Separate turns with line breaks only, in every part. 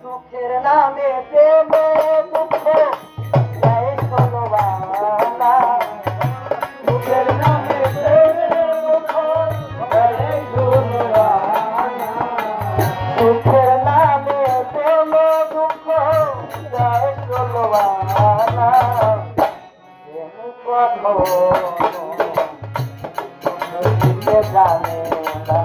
সুখের নামে প্রেমে দুঃখ দেয় ষোলবালা সুখের নামে প্রেমে দুঃখ দেয় ষোলবালা সুখের নামে প্রেমে দুঃখ দেয় ষোলবালা প্রেম কখনো জানে না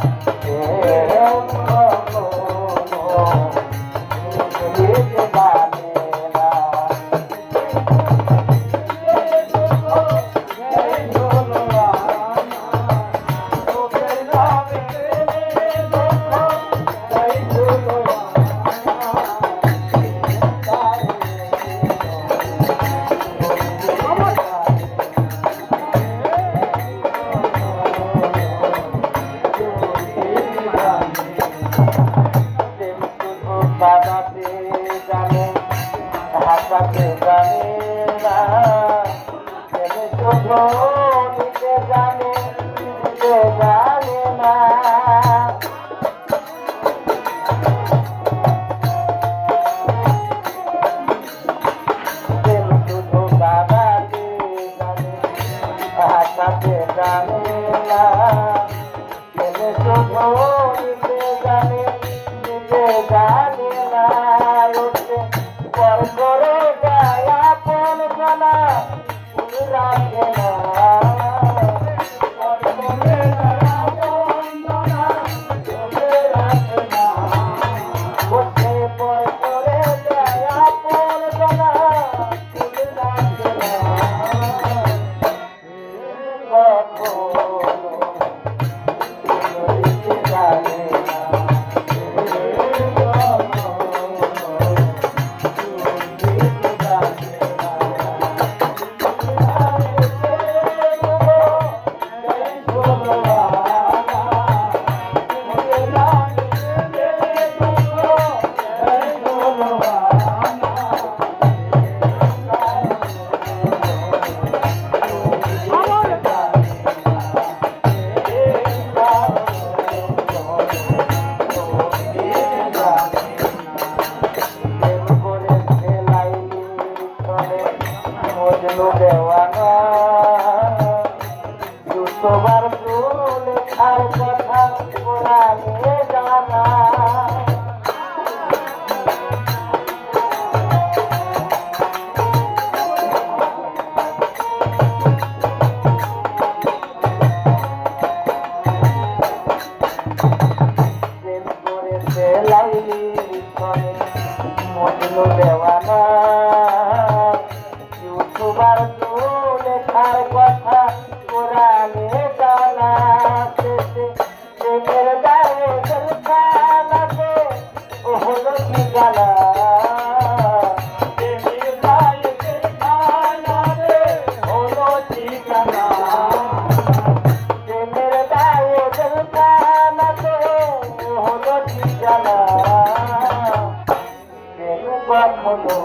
বাবাতে জানে হাসাতে জানে না শুধু নিতে জানে দিতে জানে না শুধু বাবাতে জানে হাসাতে জানে না শুধু নিতে জানে দিতে জানে পর করে যায় আপন জানা রাখে না পর করে যায় আপন জানা রাখে না বসে পর করে যায় আপন জানা রাখে না দেওয়ানা দুবার ফুল আর কথা পুরানে জানা প্রেম করেছে লাইলি করে মজনু দেওয়ানা দুবার লেখার কথা পুরানে জানা প্রেমের গায়ে জলখানাতে হলো কি জানা প্রেমের গায়ে জলখানাতে হলো কি জানা প্রেমের গায়ে জলখানাতে হলো কি জানা প্রেম কখনো